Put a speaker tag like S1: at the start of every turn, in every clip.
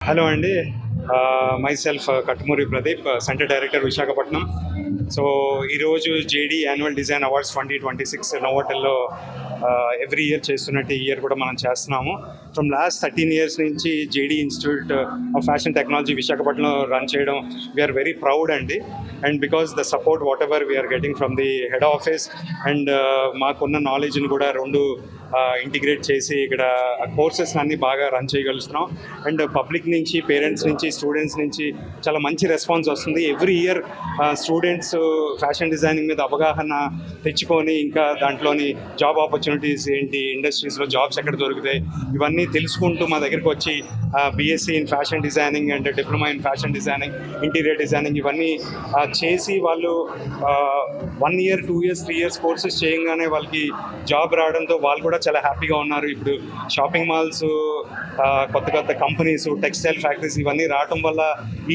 S1: Hello అండి. Myself Kattumuri Pradeep, centre director Visakhapatnam. So ఈరోజు JD annual design awards 2026 నోవోటెల్లో ఎవ్రీ ఇయర్ చేస్తున్నట్టు ఈ ఇయర్ కూడా మనం చేస్తున్నాము. ఫ్రమ్ లాస్ట్ 13 years నుంచి JD institute of fashion technology విశాఖపట్నంలో రన్ చేయడం వీఆర్ వెరీ ప్రౌడ్ అండి. And because the support whatever we're getting from the head office and మాకున్న నాలెడ్జ్ని కూడా రెండు ఇంటిగ్రేట్ చేసి ఇక్కడ కోర్సెస్ అన్నీ బాగా రన్ చేయగలుగుతున్నాం. అండ్ పబ్లిక్ నుంచి, పేరెంట్స్ నుంచి, స్టూడెంట్స్ నుంచి చాలా మంచి రెస్పాన్స్ వస్తుంది. Every year students fashion designing మీద అవగాహన తెచ్చుకొని ఇంకా దాంట్లోని జాబ్ ఆపర్చునిటీస్ ఏంటి, ఇండస్ట్రీస్లో జాబ్స్ ఎక్కడ దొరుకుతాయి, ఇవన్నీ తెలుసుకుంటూ మా దగ్గరికి వచ్చి BSc in fashion designing and diploma in fashion designing, interior designing ఇవన్నీ చేసి వాళ్ళు 1 year, 2 years, 3 years కోర్సెస్ చేయగానే వాళ్ళకి జాబ్ రావడంతో వాళ్ళు కూడా చాలా హ్యాపీగా ఉన్నారు. ఇప్పుడు షాపింగ్ మాల్స్, కొత్త కొత్త కంపెనీస్, టెక్స్టైల్ ఫ్యాక్టరీస్ ఇవన్నీ రావడం వల్ల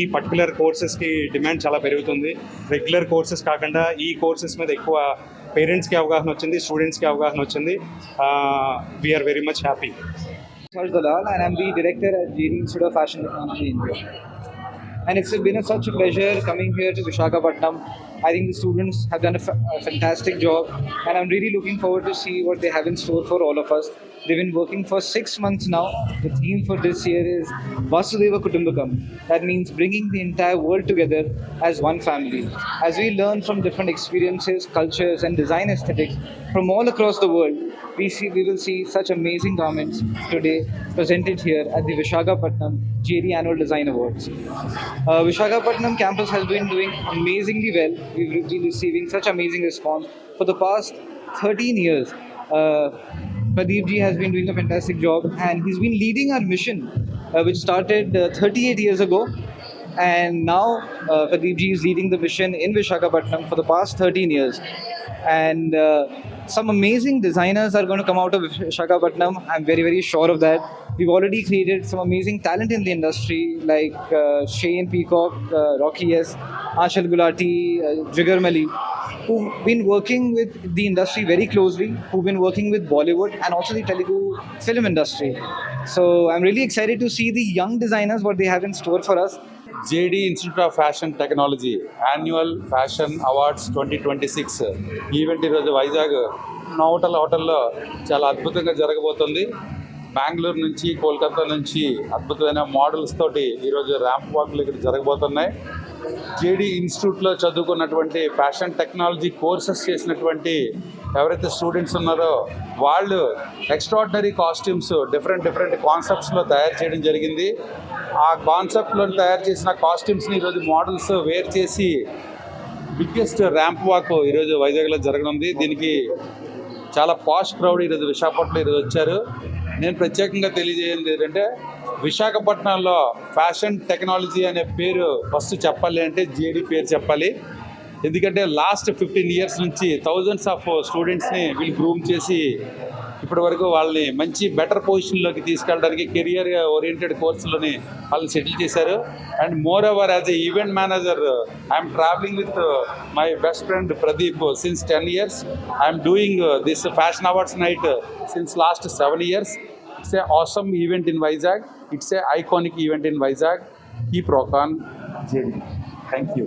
S1: ఈ పర్టికులర్ కోర్సెస్కి డిమాండ్ చాలా పెరుగుతుంది. రెగ్యులర్ కోర్సెస్ కాకుండా ఈ కోర్సెస్ మీద ఎక్కువ పేరెంట్స్కి అవగాహన వచ్చింది, స్టూడెంట్స్కి అవగాహన వచ్చింది. We are very much happy.
S2: Dalal, and I'm the director at JD Institute of Fashion Technology India. And it's been such a pleasure coming here to Visakhapatnam. I think the students have done a fantastic job, and I'm really looking forward to see what they have in store for all of us. They've been working for 6 months now. The theme for this year is Vasudhaiva Kutumbakam. That means bringing the entire world together as one family. As we learn from different experiences, cultures, and design aesthetics from all across the world, we will see such amazing garments today presented here at the Visakhapatnam JD Annual Design Awards. Visakhapatnam campus has been doing amazingly well. We've been receiving such amazing response for the past 13 years. Pradeep ji has been doing a fantastic job, and he's been leading our mission, which started 38 years ago. And now Pradeep ji is leading the mission in Visakhapatnam for the past 13 years. And some amazing designers are going to come out of Visakhapatnam. I'm very, very sure of that. We've already created some amazing talent in the industry like Shane Peacock, Rocky S, Aanchal Gulati, Jigar Mali, who've been working with the industry very closely, who've been working with Bollywood and also the Telugu film industry. So I'm really excited to see the young designers, what they have in store for us.
S3: JD Institute of Fashion Technology Annual Fashion Awards 2026 event ఈరోజు Vizag Novotel హోటల్లో చాలా అద్భుతంగా జరగబోతుంది. బెంగళూరు నుంచి, కోల్కతా నుంచి అద్భుతమైన models తోటి ఈరోజు ర్యాంప్ వాక్లు ఇక్కడ జరగబోతున్నాయి. జేడీ ఇన్స్టిట్యూట్లో చదువుకున్నటువంటి ఫ్యాషన్ టెక్నాలజీ కోర్సెస్ చేసినటువంటి ఎవరైతే స్టూడెంట్స్ ఉన్నారో వాళ్ళు ఎక్స్ట్రాడినరీ కాస్ట్యూమ్స్ డిఫరెంట్ కాన్సెప్ట్స్లో తయారు చేయడం జరిగింది. ఆ కాన్సెప్ట్లో తయారు చేసిన కాస్ట్యూమ్స్ని ఈరోజు మోడల్స్ వేర్ చేసి బిగ్గెస్ట్ ర్యాంప్ వాక్ ఈరోజు వైజాగ్లో జరగనుంది. దీనికి చాలా పాష్ క్రౌడ్ ఈరోజు విశాఖపట్నంలో ఈరోజు వచ్చారు. నేను ప్రత్యేకంగా తెలియజేయండి ఏంటంటే విశాఖపట్నంలో ఫ్యాషన్ టెక్నాలజీ అనే పేరు ఫస్ట్ చెప్పాలి అంటే జేడీ పేరు చెప్పాలి. ఎందుకంటే లాస్ట్ 15 years నుంచి థౌజండ్స్ ఆఫ్ స్టూడెంట్స్ని వీళ్ళు గ్రూమ్ చేసి ఇప్పటి వరకు వాళ్ళని మంచి బెటర్ పొజిషన్లోకి తీసుకెళ్ళడానికి కెరియర్ ఓరియంటెడ్ కోర్సులని వాళ్ళని సెటిల్ చేశారు. And more over as a event manager I'm travelling with my best friend Pradeep since 10 years. I'm doing this fashion awards night since last 7 years. It's an awesome event in Vizag. It's an iconic event in Vizag. Keep rock on, JD. Thank you.